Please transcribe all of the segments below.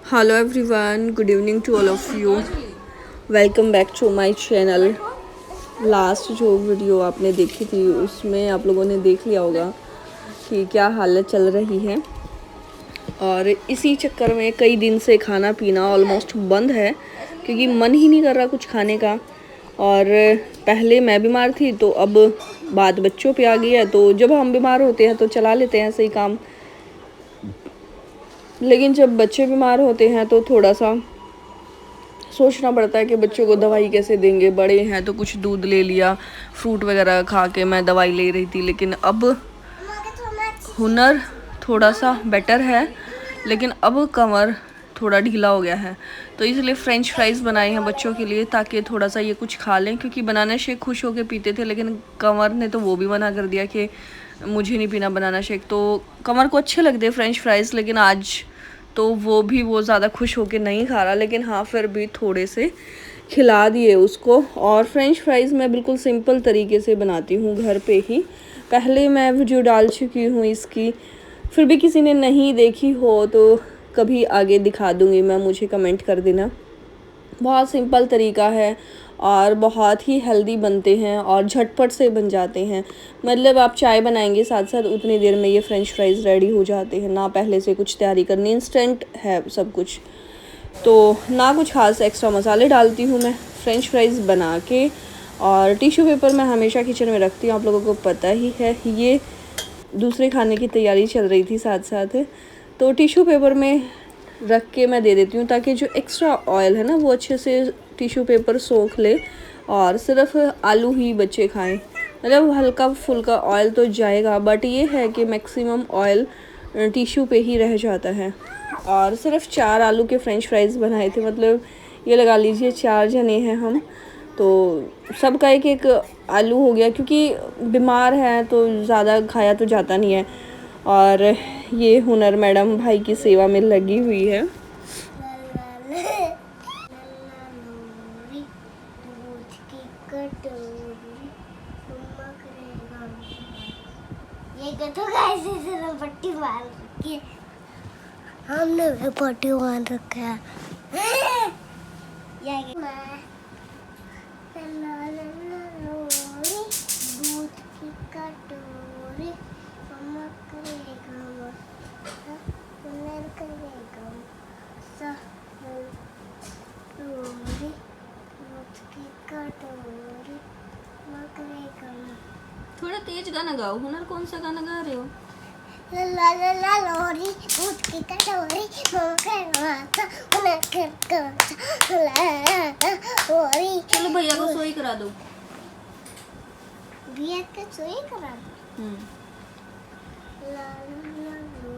Hello everyone, good evening to all of you. Welcome back to my channel. Last जो video आपने देखी थी उसमें आप लोगों ने देख लिया होगा कि क्या हालत चल रही है, और इसी चक्कर में कई दिन से खाना पीना ऑलमोस्ट बंद है क्योंकि मन ही नहीं कर रहा कुछ खाने का। और पहले मैं बीमार थी तो अब बात बच्चों पे आ गई है, तो जब हम बीमार होते हैं तो चला लेते हैं सही काम, लेकिन जब बच्चे बीमार होते हैं तो थोड़ा सा सोचना पड़ता है कि बच्चों को दवाई कैसे देंगे। बड़े हैं तो कुछ दूध ले लिया, फ्रूट वगैरह खा के मैं दवाई ले रही थी, लेकिन अब हुनर थोड़ा सा बेटर है, लेकिन अब कमर थोड़ा ढीला हो गया है, तो इसलिए फ्रेंच फ्राइज़ बनाए हैं बच्चों के लिए ताकि थोड़ा सा ये कुछ खा लें। क्योंकि बनाना शेक खुश होके पीते थे, लेकिन कमर ने तो वो भी मना कर दिया कि मुझे नहीं पीना बनाना शेक। तो कमर को अच्छे लगते फ्रेंच फ्राइज़, लेकिन आज तो वो ज़्यादा खुश होके नहीं खा रहा, लेकिन हाँ फिर भी थोड़े से खिला दिए उसको। और फ्रेंच फ्राइज़ मैं बिल्कुल सिंपल तरीके से बनाती हूँ घर पे ही, पहले मैं वीडियो डाल चुकी हूँ इसकी, फिर भी किसी ने नहीं देखी हो तो कभी आगे दिखा दूँगी मैं, मुझे कमेंट कर देना। बहुत सिंपल तरीका है और बहुत ही हेल्दी बनते हैं और झटपट से बन जाते हैं। मतलब आप चाय बनाएंगे साथ साथ उतनी देर में ये फ्रेंच फ्राइज़ रेडी हो जाते हैं, ना पहले से कुछ तैयारी करनी, इंस्टेंट है सब कुछ। तो ना कुछ खास एक्स्ट्रा मसाले डालती हूँ मैं फ्रेंच फ्राइज़ बना के। और टिश्यू पेपर मैं हमेशा किचन में रखती हूँ, आप लोगों को पता ही है। ये दूसरे खाने की तैयारी चल रही थी साथ साथ, तो टिश्यू पेपर में रख के मैं दे देती हूँ ताकि जो एक्स्ट्रा ऑयल है ना वो अच्छे से टिश्यू पेपर सोख ले और सिर्फ आलू ही बच्चे खाएं। मतलब हल्का फुल्का ऑयल तो जाएगा, बट ये है कि मैक्सिमम ऑयल टिश्यू पे ही रह जाता है। और सिर्फ 4 आलू के फ्रेंच फ्राइज़ बनाए थे, मतलब ये लगा लीजिए 4 जने हैं हम, तो सबका एक एक आलू हो गया क्योंकि बीमार है तो ज़्यादा खाया तो जाता नहीं है। और ये हुनर मैडम भाई की सेवा में लगी हुई है। ये तो कैसे पट्टी मार रखी है, हमने भी पट्टी मार रखा है। दूध की कटोरी मम्मा करेगा थोड़ा तेज गाना गाओ। हुनर कौन सा गाना गा रहे हो? ला ला ला ला लोरी दूध की कटोरी चलो भैया को सोई करा दो। भैया को सोई करा दो। ला ला लो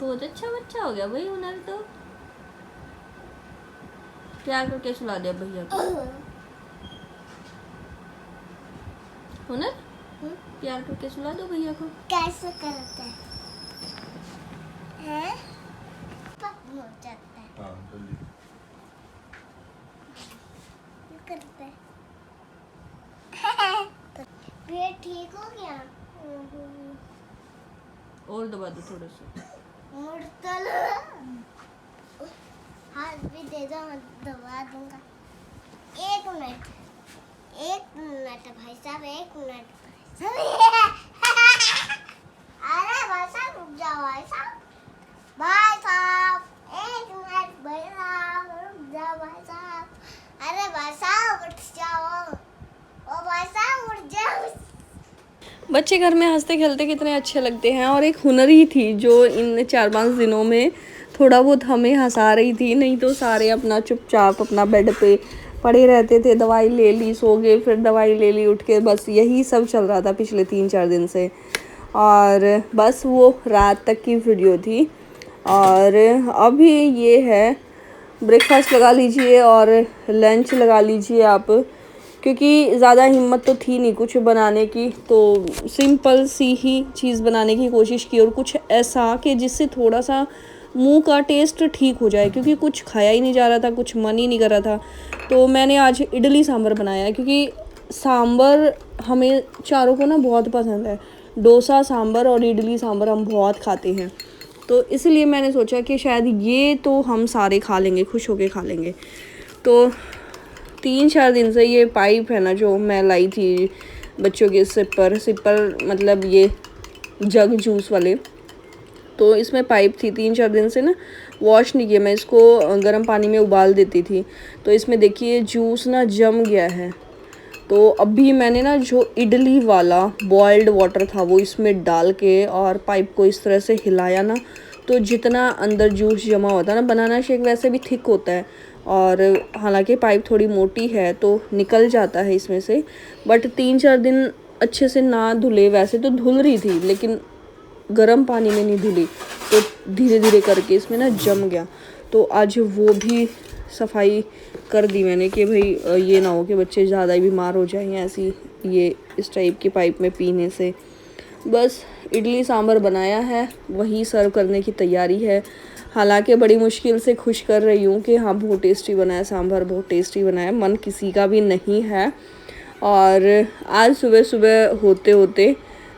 बहुत अच्छा बच्चा हो गया भाई हुनर, तो प्यार करके सुला दिया भैया को। हुनर प्यार करके सुला दो भैया को। कैसे करते हैं? हो जाता है। हाँ जल्दी करते हैं। पेट ठीक हो गया? और दबा दो थोड़ा सा। मुड़तल हाथ भी दे दो, मैं दबा दूंगा। 1 मिनट भाई साहब, 1 मिनट अरे भाई साहब रुक जाओ, भाई साहब 1 मिनट भाई साहब रुक जाओ, भाई साहब, अरे भाई साहब उठ जाओ, ओ भाई साहब उठ जाओ। बच्चे घर में हंसते खेलते कितने अच्छे लगते हैं। और एक हुनर ही थी जो इन 4-5 दिनों में थोड़ा बहुत हमें हंसा रही थी, नहीं तो सारे अपना चुपचाप अपना बेड पे पड़े रहते थे। दवाई ले ली सो गए, फिर दवाई ले ली उठ के, बस यही सब चल रहा था पिछले 3-4 दिन से। और बस वो रात तक की वीडियो थी। और अभी ये है ब्रेकफास्ट लगा लीजिए और लंच लगा लीजिए आप, क्योंकि ज़्यादा हिम्मत तो थी नहीं कुछ बनाने की, तो सिंपल सी ही चीज़ बनाने की कोशिश की और कुछ ऐसा कि जिससे थोड़ा सा मुंह का टेस्ट ठीक हो जाए, क्योंकि कुछ खाया ही नहीं जा रहा था, कुछ मन ही नहीं कर रहा था। तो मैंने आज इडली सांभर बनाया, क्योंकि सांभर हमें चारों को ना बहुत पसंद है। डोसा सांभर और इडली सांभर हम बहुत खाते हैं, तो इसलिए मैंने सोचा कि शायद ये तो हम सारे खा लेंगे, खुश होके खा लेंगे। तो 3-4 दिन से ये पाइप है ना जो मैं लाई थी बच्चों के सिपर मतलब ये जग जूस वाले, तो इसमें पाइप थी 3-4 दिन से ना वॉश नहीं किया। मैं इसको गर्म पानी में उबाल देती थी, तो इसमें देखिए जूस ना जम गया है। तो अभी मैंने ना जो इडली वाला बॉइल्ड वाटर था वो इसमें डाल के और पाइप को इस तरह से हिलाया ना, तो जितना अंदर जूस जमा होता है ना, बनाना शेक वैसे भी थिक होता है, और हालांकि पाइप थोड़ी मोटी है तो निकल जाता है इसमें से। बट 3-4 दिन अच्छे से ना धुले, वैसे तो धुल रही थी लेकिन गर्म पानी में नहीं धुली, तो धीरे धीरे करके इसमें ना जम गया। तो आज वो भी सफाई कर दी मैंने कि भाई ये ना हो कि बच्चे ज़्यादा ही बीमार हो जाएं ऐसी ये इस टाइप की पाइप में पीने से। बस इडली सांभर बनाया है, वही सर्व करने की तैयारी है। हालांकि बड़ी मुश्किल से खुश कर रही हूँ कि हाँ बहुत टेस्टी बनाया सांभर, बहुत टेस्टी बनाया, मन किसी का भी नहीं है। और आज सुबह सुबह होते होते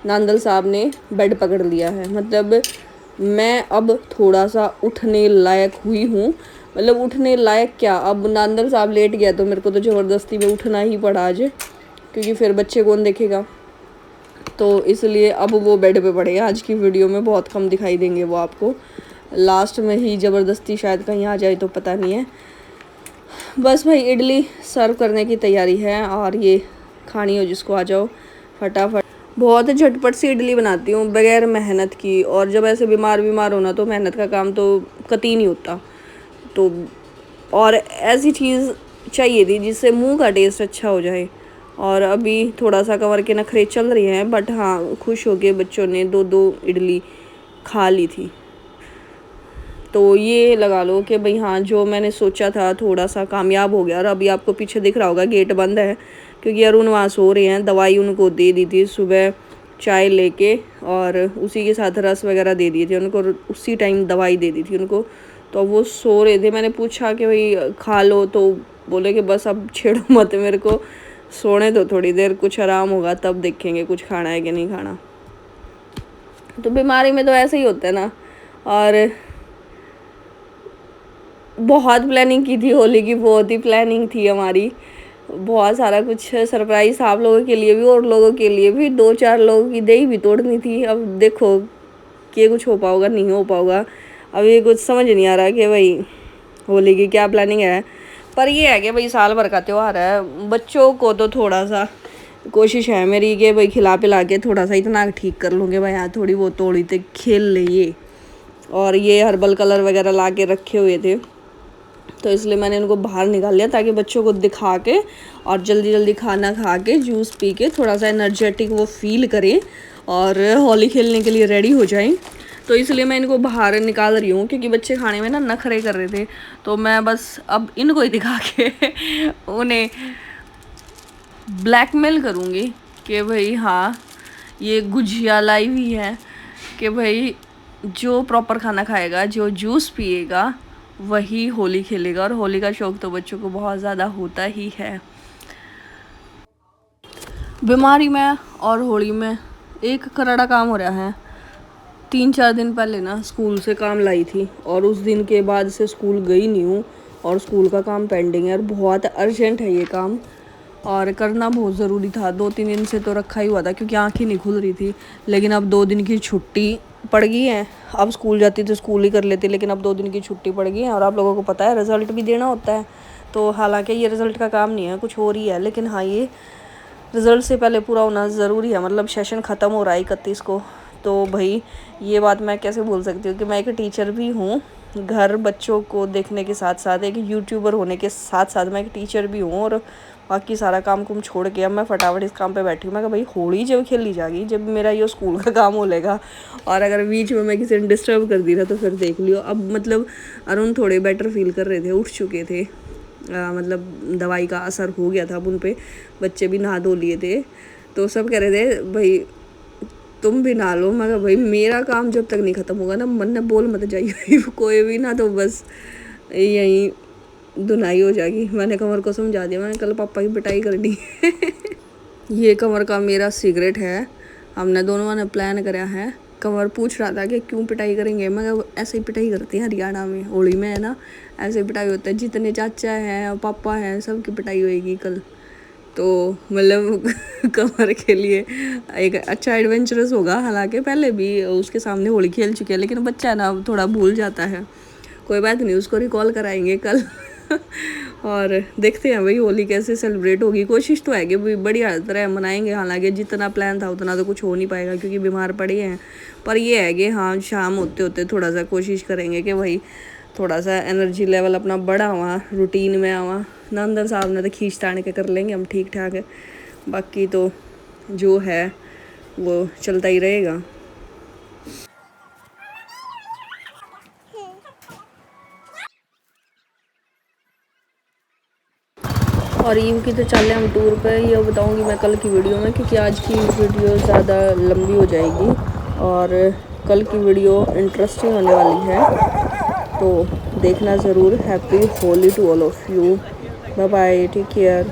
नांदल साहब ने बेड पकड़ लिया है, मतलब मैं अब थोड़ा सा उठने लायक हुई हूँ। मतलब उठने लायक क्या, अब नांदल साहब लेट गया तो मेरे को तो ज़बरदस्ती में उठना ही पड़ा आज, क्योंकि फिर बच्चे कौन देखेगा। तो इसलिए अब वो बेड पे पड़े। आज की वीडियो में बहुत कम दिखाई देंगे वो आपको, लास्ट में ही ज़बरदस्ती शायद कहीं आ जाए तो पता नहीं है। बस भाई इडली सर्व करने की तैयारी है, और ये खानी हो जिसको आ जाओ फटाफट। बहुत झटपट सी इडली बनाती हूँ बगैर मेहनत की, और जब ऐसे बीमार होना तो मेहनत का काम तो कतई नहीं होता। तो और ऐसी चीज़ चाहिए थी जिससे मुंह का टेस्ट अच्छा हो जाए। और अभी थोड़ा सा कमर के नखरे चल रहे हैं, बट हाँ खुश हो के बच्चों ने 2-2 इडली खा ली थी। तो ये लगा लो कि भाई हाँ जो मैंने सोचा था थोड़ा सा कामयाब हो गया। और अभी आपको पीछे दिख रहा होगा गेट बंद है, क्योंकि अरुण वहाँ सो रहे हैं। दवाई उनको दे दी थी सुबह चाय लेके, और उसी के साथ रस वगैरह दे दिए थे उनको, उसी टाइम दवाई दे दी थी उनको। तो वो सो रहे थे, मैंने पूछा कि भाई खा लो, तो बोले कि बस अब छेड़ो मत मेरे को, सोने दो थोड़ी देर, कुछ आराम होगा तब देखेंगे कुछ खाना है कि नहीं खाना। तो बीमारी में तो ऐसे ही होता है ना। और बहुत प्लानिंग की थी होली की, बहुत ही प्लानिंग थी हमारी, बहुत सारा कुछ सरप्राइज आप लोगों के लिए भी और लोगों के लिए भी। 2-4 लोगों की दही भी तोड़नी थी। अब देखो कि कुछ हो पाओगा नहीं हो पाओगा, अब ये कुछ समझ नहीं आ रहा कि भाई होली की क्या प्लानिंग है। पर ये है कि भाई साल भर का त्यौहार है, बच्चों को तो थोड़ा सा कोशिश है मेरी कि भाई खिला पिला के थोड़ा सा इतना ठीक कर लूँगे भाई हाँ थोड़ी बहुत थोड़ी तो खेल ले ये। और ये हर्बल कलर वगैरह ला के रखे हुए थे, तो इसलिए मैंने इनको बाहर निकाल लिया ताकि बच्चों को दिखा के और जल्दी जल्दी खाना खा के जूस पी के थोड़ा सा एनर्जेटिक वो फील करें और होली खेलने के लिए रेडी हो जाएं। तो इसलिए मैं इनको बाहर निकाल रही हूँ, क्योंकि बच्चे खाने में ना नखरे कर रहे थे। तो मैं बस अब इनको ही दिखा के उन्हें ब्लैकमेल करूँगी कि भाई हाँ ये गुजिया लाई हुई है, कि भाई जो प्रॉपर खाना खाएगा, जो जूस पिएगा, वही होली खेलेगा। और होली का शौक तो बच्चों को बहुत ज़्यादा होता ही है। बीमारी में और होली में एक करारा काम हो रहा है। 3-4 दिन पहले ना स्कूल से काम लाई थी, और उस दिन के बाद से स्कूल गई नहीं हूँ, और स्कूल का काम पेंडिंग है और बहुत अर्जेंट है ये काम, और करना बहुत ज़रूरी था। 2-3 दिन से तो रखा ही हुआ था क्योंकि आँखें नहीं खुल रही थी। लेकिन अब 2 दिन की छुट्टी पड़ गई है। अब स्कूल जाती तो स्कूल ही कर लेती, लेकिन अब 2 दिन की छुट्टी पड़ गई है। और आप लोगों को पता है रिज़ल्ट भी देना होता है, तो हालांकि ये रिज़ल्ट का काम नहीं है, कुछ और ही है, लेकिन हाँ ये रिज़ल्ट से पहले पूरा होना ज़रूरी है। मतलब सेशन ख़त्म हो रहा है 31 को, तो भाई ये बात मैं कैसे भूल सकती हूँ कि मैं एक टीचर भी हूँ। घर बच्चों को देखने के साथ साथ एक यूट्यूबर होने के साथ साथ मैं एक टीचर भी हूँ। और बाकी सारा काम कुम छोड़ के अब मैं फटाफट इस काम पे बैठी हूँ। मैं कहा भाई होली जब खेली जाएगी, जब मेरा ये स्कूल का काम हो लेगा, और अगर बीच में मैं किसी ने डिस्टर्ब कर दी ना तो फिर देख लियो। अब मतलब अरुण थोड़े बेटर फील कर रहे थे, उठ चुके थे, मतलब दवाई का असर हो गया था अब उन पे। बच्चे भी नहा धो लिए थे, तो सब कह रहे थे भाई तुम भी नहा लो। मैं कहा भाई मेरा काम जब तक नहीं ख़त्म होगा ना, मन ने बोल मत जाइए कोई भी ना, तो बस यहीं धुनाई हो जाएगी। मैंने कमर को समझा दिया, मैंने कल पापा की पिटाई करनी है ये कमर का मेरा सिगरेट है, हमने दोनों ने प्लान करा है। कमर पूछ रहा था कि क्यों पिटाई करेंगे, मैं ऐसे ही पिटाई करते हैं हरियाणा में, होली में है ना, ऐसे ही पिटाई होता है। जितने चाचा हैं और पापा हैं सबकी पिटाई होएगी कल, तो मतलब कमर के लिए एक अच्छा एडवेंचरस होगा। हालांकि पहले भी उसके सामने होली खेल चुके हैं, लेकिन बच्चा ना थोड़ा भूल जाता है। कोई बात नहीं, उसको रिकॉल कराएंगे कल और देखते हैं भाई होली कैसे सेलिब्रेट होगी। कोशिश तो है कि भाई बढ़िया तरह मनाएंगे। हालांकि जितना प्लान था उतना तो कुछ हो नहीं पाएगा क्योंकि बीमार पड़े हैं, पर ये है कि हाँ शाम होते होते थोड़ा सा कोशिश करेंगे कि भाई थोड़ा सा एनर्जी लेवल अपना बढ़ा हुआ, रूटीन में आवा ना। अंदर साहब ने तो खींच तान के कर लेंगे हम ठीक ठाक है, बाकी तो जो है वो चलता ही रहेगा। और ईव की तो चल रहे हम टूर पे, ये बताऊंगी मैं कल की वीडियो में, क्योंकि आज की वीडियो ज़्यादा लंबी हो जाएगी और कल की वीडियो इंटरेस्टिंग होने वाली है, तो देखना ज़रूर। Happy Holi to all of you, bye bye, take care.